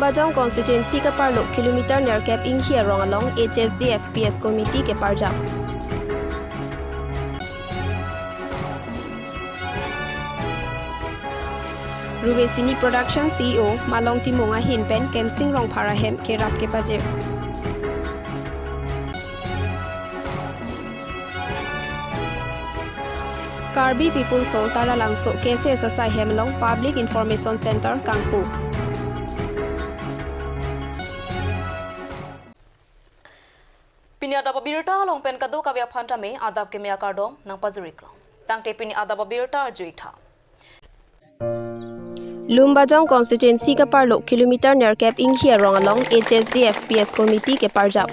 Lumbajong constituency ka parlo kilometer nerkep inghia rong along HSD FPS committee ke parjap. Ruvesini production CEO Malong Timunga Hinpen Kensing Rong Parahem ke rap ke baje. Karbi People Soul Tara Langso Kese Sasai Hemlong Public Information Center Kangpu. Pini adab birta long pen kado kavya phanta me adab ke mea kardom nang pajurik long. Tangte pini adab birta juitha. Lumbajong constituency ka parlo kilometer nerkep inghia rong along HSD FPS committee ke parjap.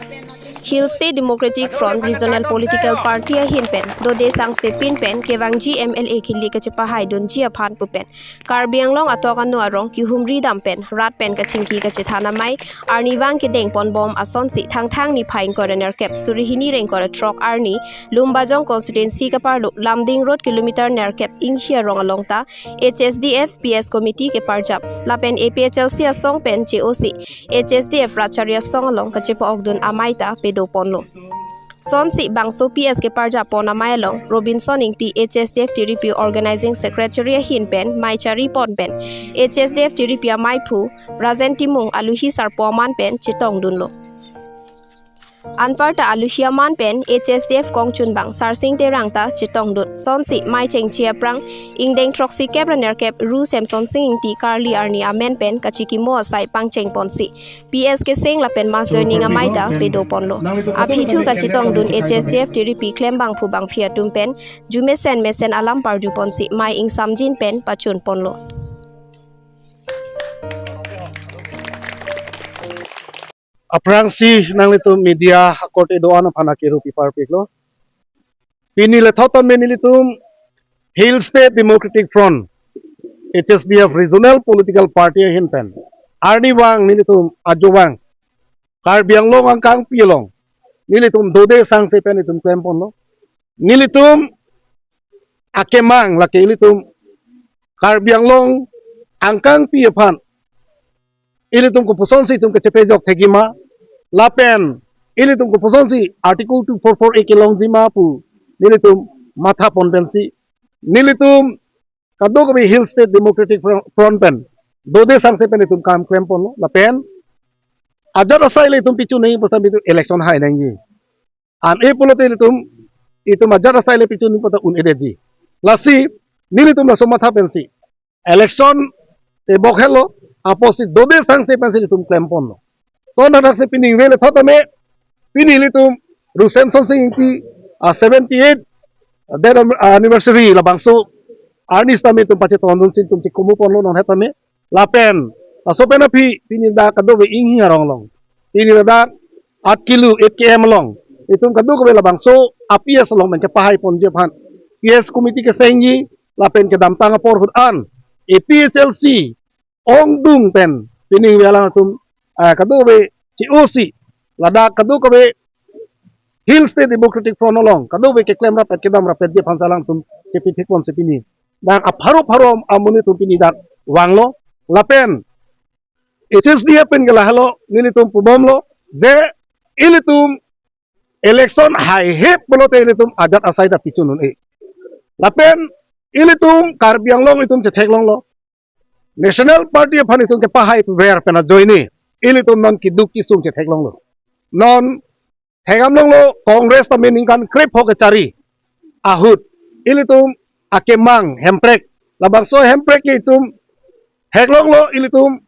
Hill State Democratic Front Regional Political Party a hinpen dode sang sepin pen kewangji MLA khili ka chepa haidun ji aphan pu pen Karbiang long atokan no arong ki humri dam pen rat pen ka chingki ka chethana mai arni wang ke deng pon bom ason si thang ni phaing korener kep surihini reng kore trok arni Lumbajong constituency ka parlo Lamding Road kilometer nerkep inghia rong along ta HSDF PS committee ke parjap lapen APHLC asong pen JOC HSDF Racharya song along ka chepa ogdun amaita do ponlo son si bangso PS ke parja pona mailong Robinson ingti HSDF TRP organizing secretary hinpen maichari ponpen HSDF TRP maipu Rajen Timung aluhi sarpoman pen chitong dunlo Anparta alusia man pen HSDF kongchun bang sarsing te rangta chitong dun son si mai cheng chia prang ingdeng troxy cabraner cap ru samson sing ti karli arni amen pen kachiki mo sai pang cheng ponsi PS ke sing la pen mas joining a maita pedo ponlo aphi thu ka chitong dun HSDF TRP klem bang phu bang phia tum pen jume sen mesen alam parju ponsi mai ing samjin pen pachun ponlo Aprangsi nang litu media hakot edoan phana keru pipar piklo pinile thoton menilitum Hill State Democratic Front HSDF Regional Political Party hinpen arni wang nilitum ajowang Karbiang long ang kang pilong nilitum dode sang se penitum tempon no nilitum akemang lake nilitum Karbiang long ang kang piapan ilitum ko posonsi tum ke cepejok thegima lapen ilitum ko posonsi article 244 ekilong jima pu nilitum matha pondensi nilitum kado ko Hill State Democratic Front pen dode sangse pen itum kam krempon no lapen ajar asai le itum pichu nei posam itu election hai nangi an e polote itum ajar asai le pichu ni pota un edeji lasi nilitum la somatha pensi election te bokhelo aposit dode sangse pensil tum klempon no to na se pini wele thotame pini litum Rusemson sing ti 78 dead anniversary la bangso arnis tame tum pache tondun sin tum ti kumu ponlo non hetame lapen aso pena pini da kado be inghi arong long pini da 8 kilo 8 km long itum kado ko la bangso apias long men ke pahai pon je phan PS committee ke sengi lapen ke damtang por hudan APHLC ong dung pen pini wala tum kado be COC lada kado ko be Hill State Democratic Front along kado be ke claim rapet ke dam rapet je phansalang tum cepi thekon sepini dang apharo amuni tum pini dak wanglo lapen HSDF pen gela halo nilitum pubomlo je ilitum election high hep bolote ilitum ajat asai da pichunun e lapen ilitum Karbiang long itum chetheklong lo National Party of Hanitung ke pahai wer pena joini ilitum non kiduk kisung che theklong lo non thegam long lo Congress ta meningkan krep ho ke cari ahut ilitum akemang hemprek labangso hemprek itum heklong lo ilitum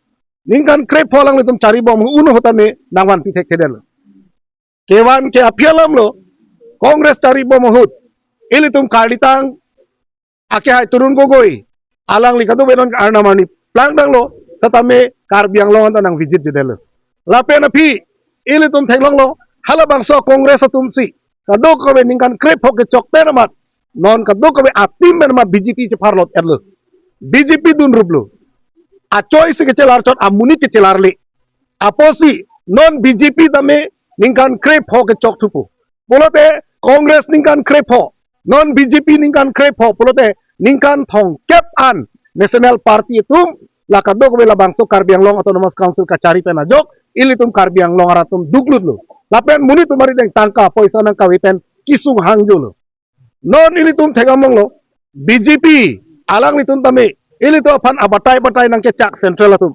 ningkan krep ho lang itum cari bom unu hotame nangwan pi thek kedel kewan ke apialam lo Congress cari bom hut ilitum karditang ake hai turun gogoi alang likado benon arnamani plang dang lo satame Karbiang long nang visit jedel lapen api ilitum thenglong lo hala bangso Congress atum si kado ko be ningkan krep ho ke chok penamat non kado ko be atim benma BJP che parlot erlo BJP dun rublo a choice ke chelar chot amuni ke chelarli aposi non BJP dame ningkan krep ho ke chok thupu bolote Congress ningkan krep ho non BJP ningkan krep ho bolote ningkan thong kep an National Party tum la kadok be la bangso Karbi Anglong Autonomous Council kacari pen ajok ili tum Karbi Anglong aratum duglut lo la pen muni tumari deng tangka poisa nang kawi pen kisung hangjo lo non ili tum thegamong lo BJP alang li tum tami ili to pan abatai nang ke chak central atum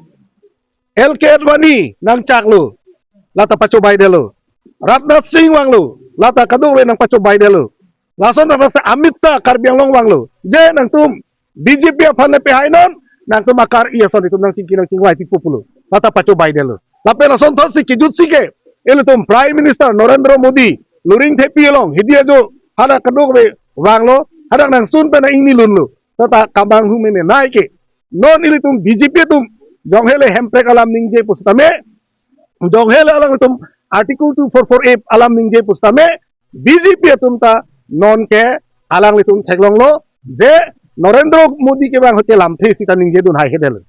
LK Advani nang chak lo lata pacho baide lo Ratnath Singh wang lo lata kadok be nang pacho baide lo lason sa Amit Shah Karbi Anglong wang lo je nang tum BJP apan le pe hainon nang tum akar iya son itum nang cingki wai ti populo lata pacho baide lo lape lason thot si kijut sike ili tum Prime Minister Narendra Modi luring thepi elong hidia jo hada kadok be wang lo hada nang sun pe na ingni lun lo tata kabang hu me naike non ili tum BJP tum jong hele hemprek alam ningje pustame jong hele alang tum article 244A alam ningje pustame BJP tum ta non ke alang litum theglong lo je Narendra Modi ke bang hote lam the sita ningje dun hai hedel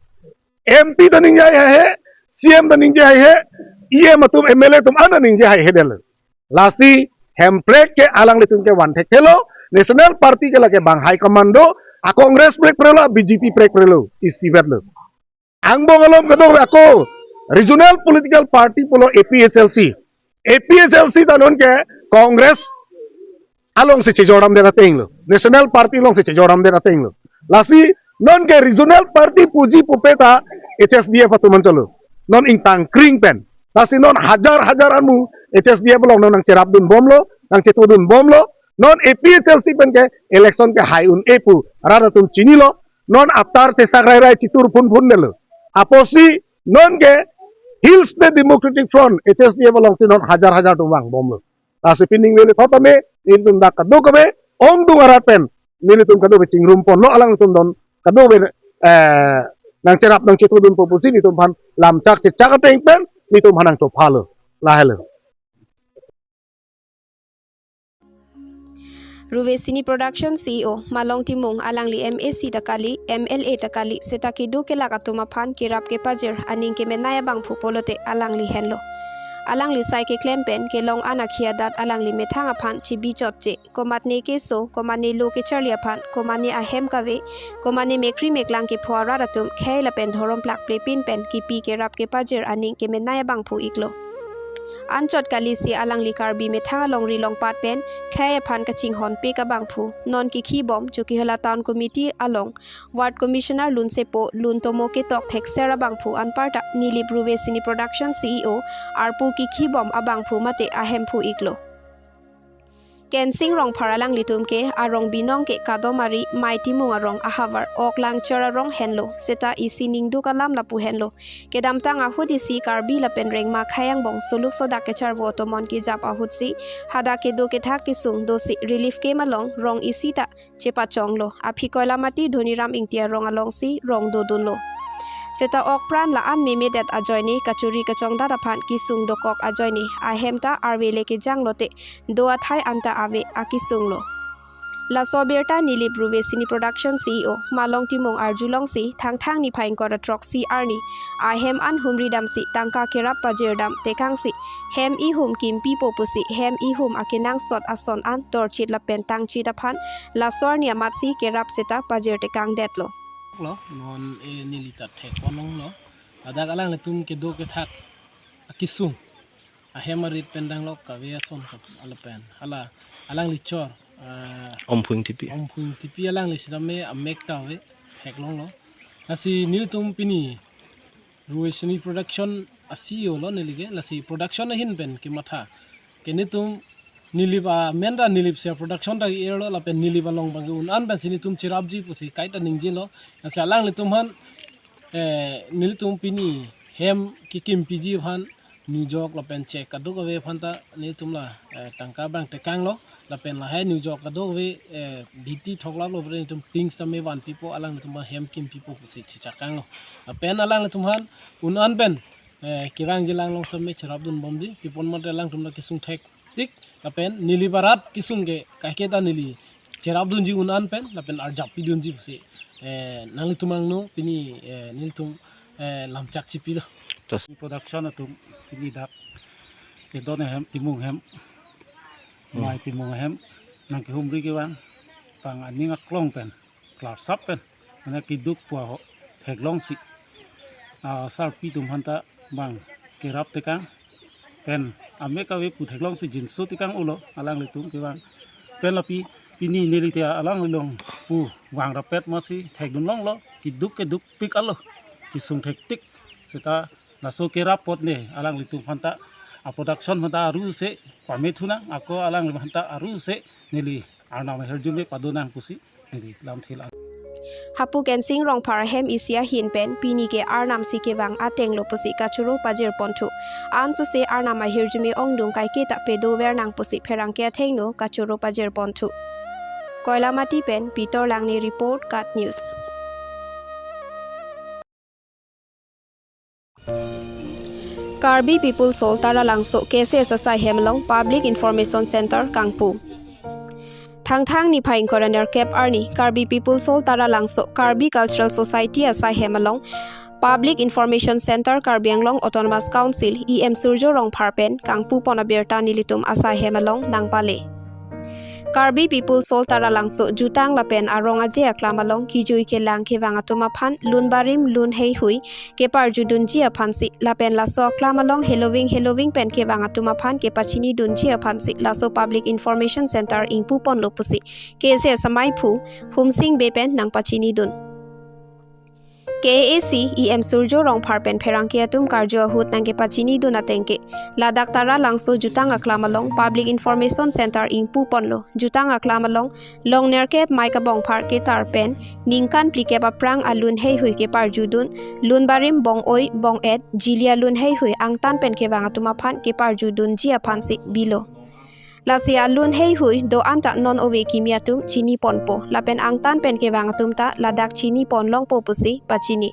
MP ta ningje hai he CM ta ningje hai he EM tum MLA tum ana ningje hai hedel lasi hemprek ke alang litum ke wan thek thelo national party ke lage bang high commando a congress prek prelo BJP prek prelo isi vedlo angbong alom kadok ako regional political party polo APHLC ta non ke congress along se chejoram de rateng lo national party long se chejoram de rateng lo lasi non ke regional party puji pupeta HSDF atuman chalo non ing tang kring pen lasi non hajar anu HSDF long nang cerap dun bom lo nang cetudun bom lo non APHLC pen ke election ke haiun epu rada tum chini lo non atar se sagrai rai citur pun de lo aposi non ke Hills the Democratic Front HSDF long se non hajar tumang bom lo lasi pining lele thotame nilitum dak kado kabe ong dung arapen nilitum kado be cingrum pon lo alang tum don kado be nang cerap nang cetudun popusi nitum pan lam cak cecak peng pen nitum hanang to phalo lahelo Ruvesini Production CEO Malong Timung alangli MAC takali MLA takali setaki du ke lakatuma phan kirap ke pajir aning ke menaya bang phupolote alangli henlo alangli sai ke klempen ke long anakhia dat alangli methanga phan chibi chotche komatne ke so komane lo ke charlia phan komane ahem kawe komane mekri meklang ke phwara ratum khaila pen thorom plak ple pin pen ki pi ke rap ke pajir aning ke menaya bang phu iklo anchot kali si alangli Karbi methanga longri long pat pen khaya phan ka ching hon pe ka bang phu non ki khi bom chuki hala town committee along ward commissioner lun sepo lun tomo ke tok thek sera bang phu an parta nili Ruvesini Production CEO arpu ki khi bom abang phu mate ahem phu iklo Kensing rong paralang litum ke arong binong ke kadomari mighty munga rong ahavar oklang chara rong henlo seta isining du kalam lapu henlo kedam tanga hudi si Karbi lapen reng ma khayang bong suluk soda ke char votomon ki jap ahut si hada ke do ke thak ki sung do si relief ke malong rong isita chepa chonglo aphi koila mati dhoniram ingtia rong along si rong do dunlo Seta ok pran la an memedet ajoini kachuri kachong da phan kisung dokok ajoini ahemta arwele ke janglote do athai anta ave akisung lo La Soberta nili Ruvesini Production CEO Malong Timong Arjulong si thang ni phaing kora truck si arni ahem an humri dam si tangka kerap pajirdam tekang si hem I hum kim pi popusi hem I hum akinang sot ason an torchit la pentang chi da phan la sornia matsi kerap seta pajir tekang detlo lo non nilita thek konong lo ada kalang letum ke do ke thak akisung ahemarit pendang lo kawia son ka alapen hala alang lichor ompuing tipi alang li sidame amek tawe thek long lo asi niltum pini Ruvesini Production CEO lo nilige lasi production hin pen ki matha ke nitum niliba menda nilip se production da ero la pen niliba long bang un an ban sini tum chirabji pusi kaita ningje lo asa lang litum han nilitum pini hem ki kim piji han New York la pen check ka do ve phanta nilitum la tangka bang te kang lo la pen la hai New York ka do ve biti thokla lo bre tum ping same wan people alang litum hem kim people pusi chicha kang lo la pen alang litum han un an ben kirang jilang long same chirabdun bomji pipon mate alang tum la kisung thek tik lapen nili barat kisungge kaketa nili cerabdun ji unan pen lapen arjap pidun ji se nangli tumang no pini niltum lamchak chipi tas production atum pini dak ke don hem timung hem mai timung hem nang ke humri ke wan pang aning aklong pen klar sap pen ana ki duk po thek long si sarpi tum hanta bang kerap tekang pen ame kawe putheklong si jinsu tikang ulo alang litum ke bang pen lapi pini nelitia alang long pu wang rapet masi thekdun long lo kiduk keduk pik alo kisung thektik seta naso kerap pot ne alang litum hanta a production hanta aru se pamethuna ako alang lim hanta aru se neli arna herjune padonang pusi neli lam thela Hapu Kensing Rong Parhem Isia Hin Pen Pini ke Arnam Sikewang Ateng Lopusi Kachuro Pajir Pontu Ansu se Arnama Hirjumi Ongdung Kai Kita Pedo Wernang Pusi Perangke Tengno Kachuro Pajir Pontu Koilamati Pen Peter Langni Report Kat News Karbi People Sol Tara Langso Kese Sasai Hemlong Public Information Center Kangpu Thang ni phaing coroner cap arni Karbi People Sol Tara Langso Karbi Cultural Society asai Hemalong Public Information Center Karbi Anglong Autonomous Council EM Surjo Rong Pharpen Kangpu Ponaberta Nilitum asai Hemalong Nangpale Karbi People Sol Tara Langso Jutang Lapen Arong Aje Aklamalong Kijui ke lang ke wangatuma phan Lunbarim Lun Hei Hui ke Parjudun Ji aphansi Lapen Laso Aklamalong Halloween pen ke wangatuma phan ke Pachini Dunji aphansi Laso Public Information Center Ingpu Pon Lopusi ke se samai phu Humsing Bepen nang Pachini Dun KAC EM Surjo Rong Pharpen Pherangkiatum Karjo Hut Nangke Pachini Dunatengke Ladak Tara Langso Jutang Aklamalong Public Information Center Ingpu Ponlo Jutang Aklamalong Long Nerkep Maika Bong Park ke Tarpen Ningkan Plike Paprang Alun Hei Hui ke Parjudun Lunbarim Bong Oi Bong Ed Jilia Lun Hei Hui Angtan Pen ke Wangatuma Phan ke Parjudun Jia Phansi Bilo Lasia Lun Hei Hui do anta non owe kimiatum chini ponpo lapen angtan pen ke wangatum ta ladak chini ponlong popusi pachini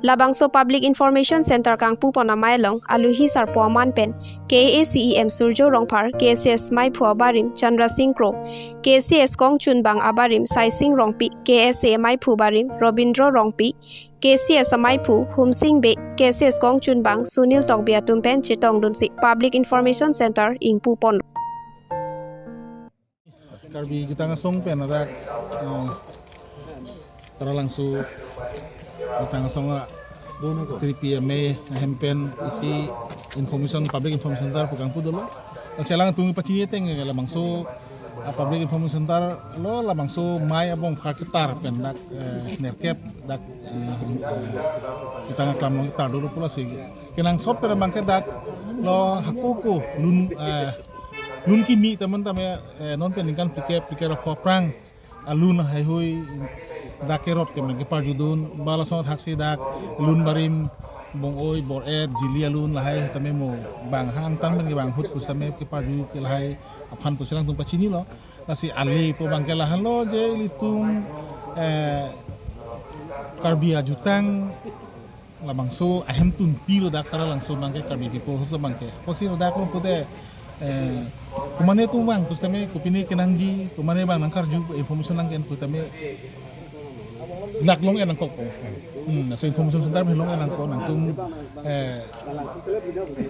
Labangso Public Information Center Kangpu Ponamailong Aluhi Sarpoaman Pen KACEM Surjo Rongpar KCS Mai Phua Barim Chandra Singh Kro KCS Kong Chunbang Abarim Sai Singh Rongpi KSA Mai Phu Barim Robindro Rongpi KCS Mai Phu Humsing Be KCS Kong Chunbang Sunil Tokbiatum Pen Chetong Dunsi Public Information Center Ingpu Pon Karbi Jutang Song Pen ada Tara Langso Jutang Song TPMA Hempen isi information Public Information Center Pukangpu dulu. Selang tunggu pacini teng lamangso Public Information Center lo lamangso mai abong kaketar pen dak nerkep dak Jutang Klamong tar dulu pula sih. Kenang sop pen bangke dak lo hakuku lun kimi teman-teman non peningkan pikir perang alun hai hui dakerot ke mengke parjudun balasot haksi dak lun barim bong oi bor ed jili alun lahai tame mo bang hang tang men bang hut kus tame ke parju ke lahai aphan to selang tum pachini lo nasi ali po bangke lahan lo je litum karbia jutang labangso ahem tun pilo dak tara langso bangke karbi pipo so bangke posi dak lo pude kumane tu bang kustame kupini kenangji kumane bang nangkar ju information nang ken kustame naklong en angkok so information center belong en angkok nang tum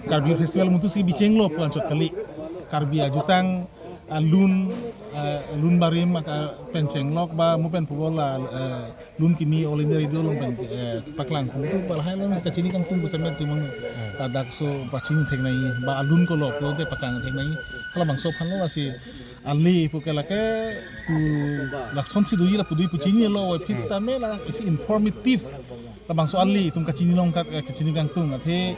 Karbi festival mutu si bicenglo plancot kali Karbi ajutang lun barim maka pencenglok ba mu pen pubola lun kini olinderi dolong pen paklang kutu balahai lan kacini kang tum kustame timang tadak so pacini teknai ba alun ko lok lo de pakang teknai kala bangso phanlo asi ali pukela ke tu lakson si dui la pudui pucini lo pis tame la isi informative la bangso ali tum kacini long kacini kang tung athe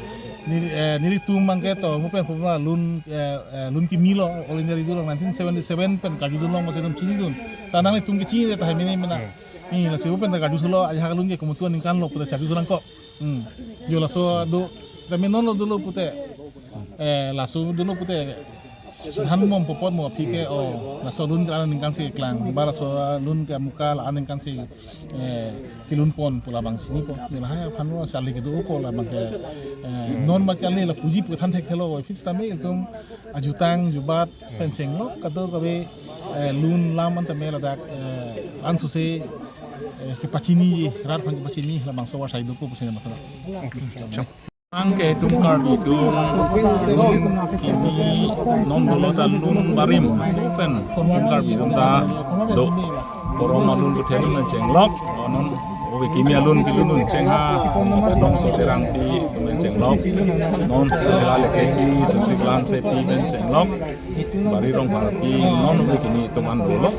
niri tum mangke to mu pen pula lun kimilo olinderi dolong 1977 pen kaju dolong masih tum cini dun tanang tum kecini ta hemene mena ni la sibu pen kaju sulo aja halun ke kemutuan kan lo puta cabi sulang kok yo la so do tapi non lo dulu pute lasu dulu pute han mom popot mo pike o laso lun ka aning kan si klang bara so lun ka muka la aning kan si kilun pon pula bang sini po ni lah phan lo sali ke do po la bang ke non ma kali la puji pu than thek hello fis tame tum ajutang jubat penceng lo kado kabe lun lam an tame la dak an su se ke pachini rat phan ke pachini la bang so wa sai do po pusing ma angke tum karbi tum kini non dolo talun barim pen tum karbi tum da do poromalun bu thelu na jenglok non wikini alun kilunun cengha dong soterang ti men cenglok non lale kepi susi klan sepi men cenglok bari rong parti non wikini tuman dulu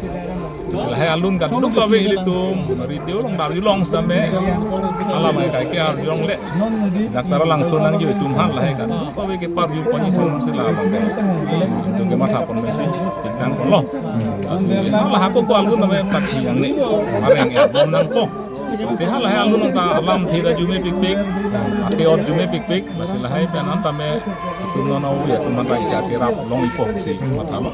terus lah alun kan duk kawe ilitum bari dia long dari long sampe alam ay kai kia long le daktara langsung nang jiwe tumhan lah kan kawe ke par yu pani tum sila bang itu ke mata pon mesi sidang lo lah aku ko alun name pati yang ni mari yang ya nang ko Tiha lah alun ta alam thira jume pik ati or jume pik masih lah pen antame tumno na ya tuman rai sia tira long ipo si matalo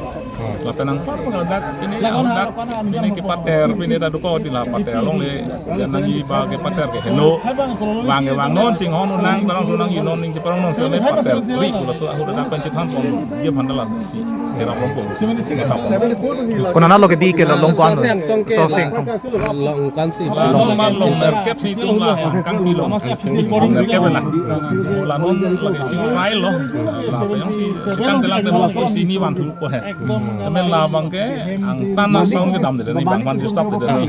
la tenang par ngadak ini ngadak ini ke pater ini da duko di la pater long le janang i ba ke pater ke hello wange wang non sing hon nang barang sunang i non ning ciparang non sele pater wi kulo so aku da kan citan pon dia bandala si tira long po Kuna nalo ke bi ke long kwan so sing long merkep si tum lah kang bilong merkep lah la non lagi si file lo la pa yang si kitang telang de lo si ni wan thul po he tamen la bang ke ang tanah sound ke dam de ni bang fan stop de ni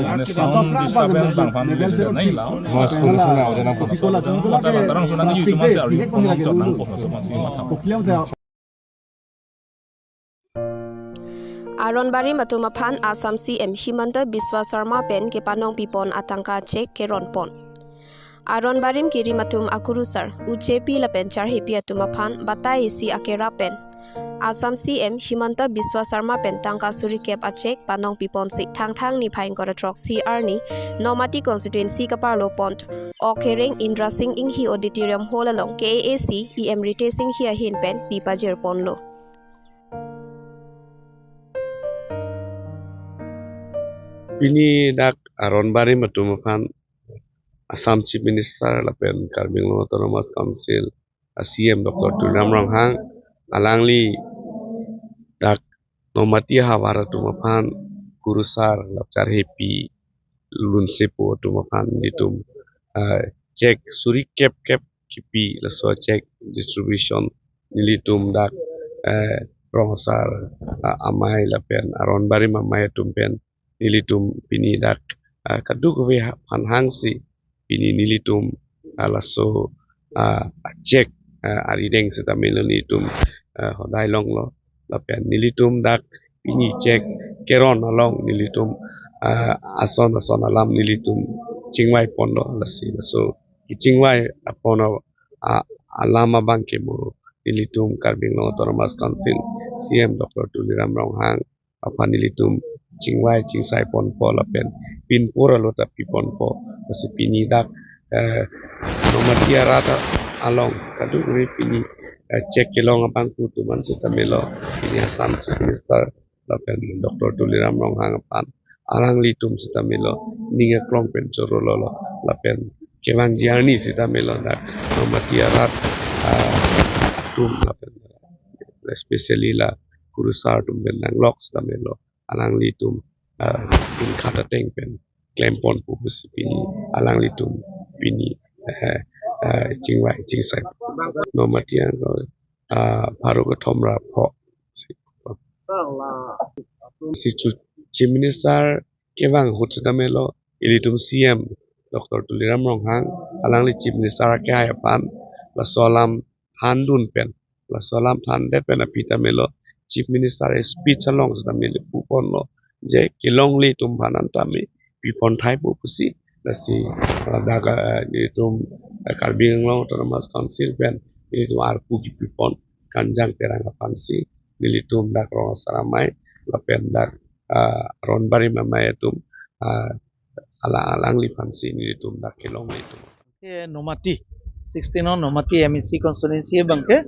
ane sound disturbance bang fan de ni la mas ko suna de na po tarang suna ngi tu mas ari ko chot nang po so mas ma Aronbari Matumaphan Assam CM Himanta Biswa Sarma Pen ke Panong Pipon Atangka Cek ke Ronpon. Aronbarim Kiri Matum Akurusar UJP Lapen Char Hepi Atumaphan Batai Si Akera Pen. Assam CM Himanta Biswa Sarma Pen Tangka Suri Kep Acek Panong Pipon Si Thang Ni Phain Koratrok CR ni Nomati Constituency Kaparlo Pont. Okering Indra Singh Inghi Auditorium Hall along KAC EM Rite Singh Hia Hin Pen Pipajir Ponlo. Bini dak Aronbari Matumaphan Assam Chief Minister Lapen Karbing Autonomous Council CM Dr. Tuliram Ronghang alangli dak nomati hawara Tumaphan Kurusar lapcar happy lunsepo Tumaphan ditum cek suri kep kipi laso cek distribution nilitum dak rongsar amai lapen Aronbari mamai tumpen nilitum pini dak kaduk we panhangsi pini nilitum alaso cek arideng setamelo nilitum hodai long lo lapen nilitum dak pini cek keron along nilitum ason alam nilitum cingwai pondo lasi so cingwai apono alama bangke mo nilitum Karbing Autonomous Council CM Dr. Tuliram Ronghang apa nilitum cingwai cingsai ponpo lapen pin pura lo tapi ponpo masih pini dak nomatia rata along kadu ri pini cek kelong abangku tuman setamelo pini Assam Chief Minister lapen Dr. Tuliram Ronghang pan alang litum setamelo ninga klong pen chorolo lapen kewang jiarni setamelo dak nomatia rat tum lapen especially la kurusar tum ben nang setamelo alang litum in kata teng pen klempon pupus pini alang litum pini cingwai cingsai nomatian paru ketomra po si Chief Minister kewang hutsamelo ilitum CM Dr. Tuliram Ronghang alang li Chief Minister ke hayapan la solam handun pen la solam thandet pen apita melo Chief Minister speech along sa mili pupon lo je kilong li tumpanan tami pipon thai pupusi lasi daga nitum Karbing Autonomous Council pen itu arpu ki pipon kanjang terang pansi nilitum dak ro saramai lapen dak Aronbari mamai tum alang li pansi nilitum dak kilong li tum nomati 16 on nomati MEC constituency bangke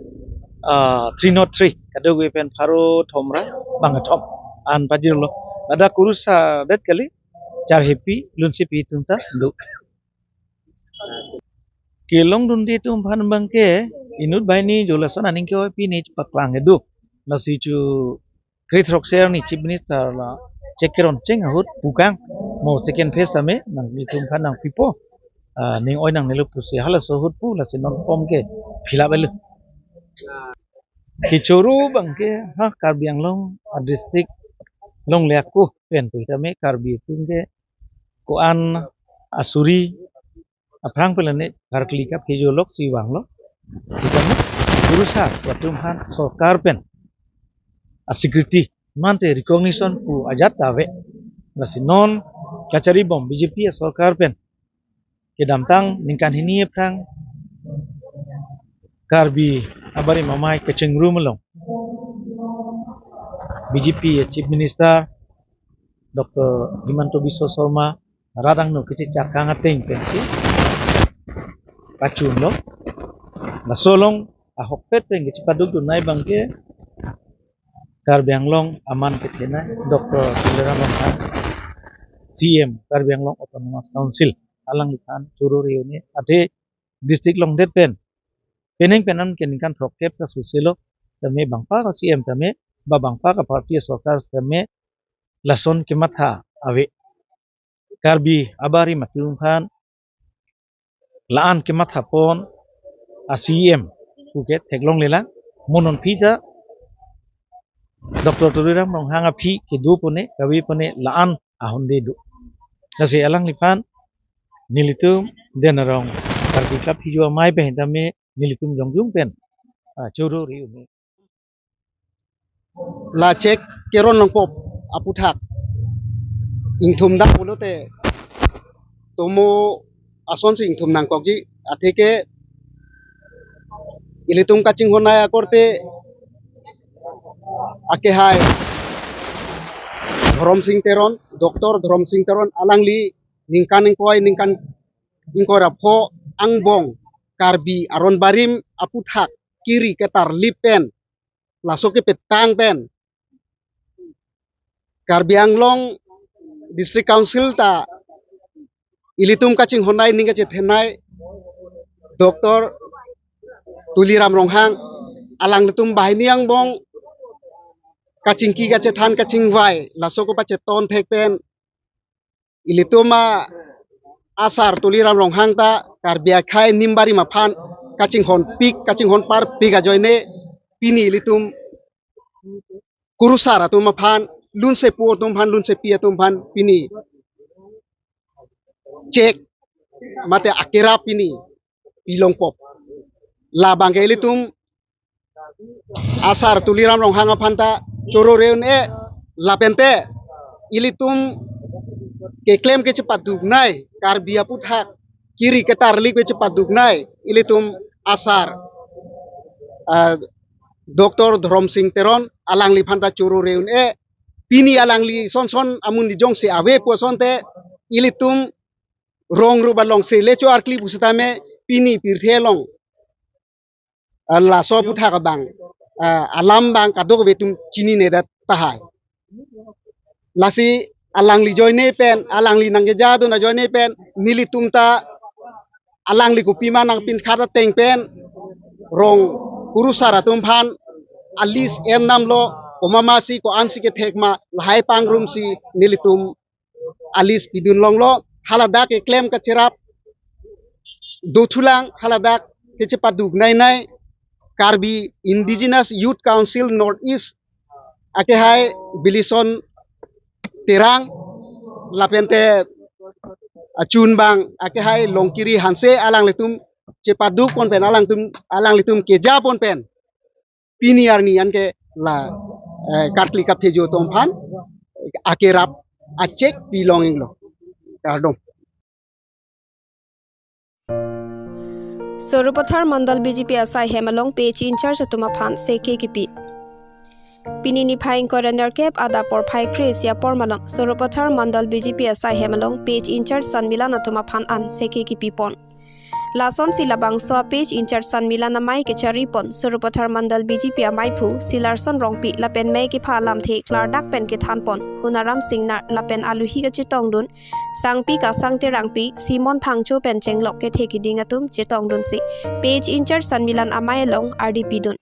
303 kadang we pen paro thomra bangathom an pajirlo ada kurusa det kali char happy lunsi pi tumta lu kelong dundi tum phan bangke inut baini jolason aning ko pi ni paklang edu nasi chu great roxer ni chief minister la chekeron cheng ahut pukang mo second phase tame nang ni tum phan nang pipo ning oi nang nelu pusi hala so hut pu la sinon pom ke phila belu Kichuru bangke ha Karbi Anglong district long leku pen tu kami Karbi tungke ko an asuri aprang pelane karkli ka pejolok si wanglo sikam urusan watum han sarkar pen askriti mante recognition pu ajat tawe lasi non kacari bom BJP sarkar pen ke damtang ningkan hini aprang karbi abari mamai kecengru melong BJP Chief Minister Dr. Himanto Biswa Sarma radang no kiti cakang ateng pensi pacun lo na solong ahok pet peng kiti paduk dunai bangke Karbianglong aman ketena Dr. Tuliram Ronghan CM Karbianglong Autonomous Council alang litan churu reuni ade district long det pen peneng penan keninkan prokep ka susilo tame bangpa ka CM tame ba bangpa ka parti sarkar tame lason kematha ave karbi abari matunghan laan kematha pon ACM puket teglong lela monon pita Dr. Tuliram Ronghan api kedu pone kawi pone laan ahonde du nasi alang lipan nilitum denarong karbi kap hijau mai behentame nilitum jongjung pen churu riuni la cek keron longpop aputhak ingthum da pulote tomo ason sing ingthum nang kokji atheke ilitum kaching honaya korte ake hai Dhrom Singh Teron Dr. Dhrom Singh Teron alangli ningkan ingkora pho angbong karbi aron barim aputhak kiri ketar lipen lasoke petang pen Karbianglong District Council ta ilitum kaching honai ninga chethenai Dr. Tuliram Ronghan alang litum bahini ang bong kaching ki gache than kaching vai lasoko pa cheton thek pen ilituma asar Tuliram Ronghan ta karbia khai nimbari maphan kaching hon pik kaching hon par piga joine pini ilitum kurusara tum maphan lun se pu tum phan lun se pia tum phan pini cek mate akira pini pilong pop la bangke ilitum asar Tuliram Ronghan phanta choro reun e lapente ilitum ke claim ke cepat dugnai karbia puthak kiri ketar lik ke cepat dugnai ilitum asar Dr. Dhrom Singh Teron alangli phanta choro reun e pini alangli son amun di jong se ave po sonte ilitum rong ru balong se lecho arkli busitame pini pirthelong la so puthak bang alam bang kadok betum chini ne dat tahai lasi alangli joine pen alangli nangge jadu na joine pen nilitum ta alangli kupima nang pin khata teng pen rong kurusara tum phan alis en namlo omamasi ko ansi ke thekma lahai pangrum si nilitum alis pidun longlo haladak ke claim ka cherap dothulang haladak ke chepat dugnai nai Karbi Indigenous Youth Council Northeast ake hai bilison terang lapente achun bang ake hai longkiri hanse alang litum cepaduk pon pen alang litum keja pon pen piniar ni an ke la kartli ka phejo tom phan ake rap achek belonging lo kardom Sorupathar Mandal BJP Asai Hemalong page in charge atuma phan CKKP Pinini Phaing Coroner Cap Ada por Phai Kresia Pormalong Sorupathar Mandal BJP Asai Hemalong page in charge Sanmilan atuma phan an CKKP pon Lasom silabang so page in charge Sanmilan amai ke chari pon Sorupathar Mandal BJP amai phu Silarson Rongpi lapen mai ki phalam the Clardak pen ke than pon Hunaram Singnar lapen aluhi ka chitong dun Sangpi ka sangte rangpi Simon Phangcho pen chenglok ke theki dingatum chitong dun si page in charge Sanmilan amai long RDP dun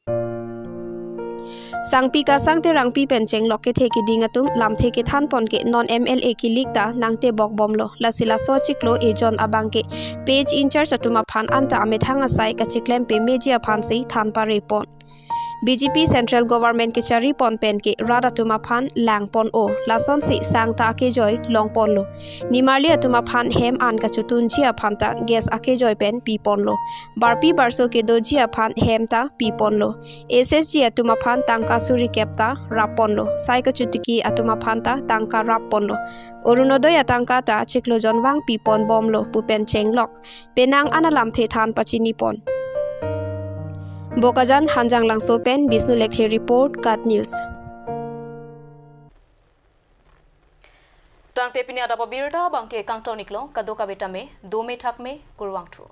Sangpi ka sangte rangpi pencheng loke theki dingatum lam theki than pon ke non MLA ki likta nangte bok bomlo lasila so chiklo ejon abangke page in charge atuma phan anta ame thanga sai ka chiklem pe media phan sei than pare pon BJP Central Government ke chari pon pen ke rada tuma phan lang pon o lasom si sang ta ke joy long pon lo nimarli atuma phan hem an ka chutun chia phan ta gas ake joy pen pi pon lo barpi barso ke do jia phan hem ta pi pon lo SSG atuma phan tangka suri kepta rap pon lo sai ka chutiki atuma phan ta tangka rap pon lo Orunodoy atangka ta chiklo jonwang pi pon bom lo pu pen cheng lok penang analam the than pachini pon Bokajan Hanjang Langso Pen Bisnu Lekhe Report Kat News Tang te pini ada pabirta bangke kang toniklo kado kabeta me 2 me thak me kurwang tru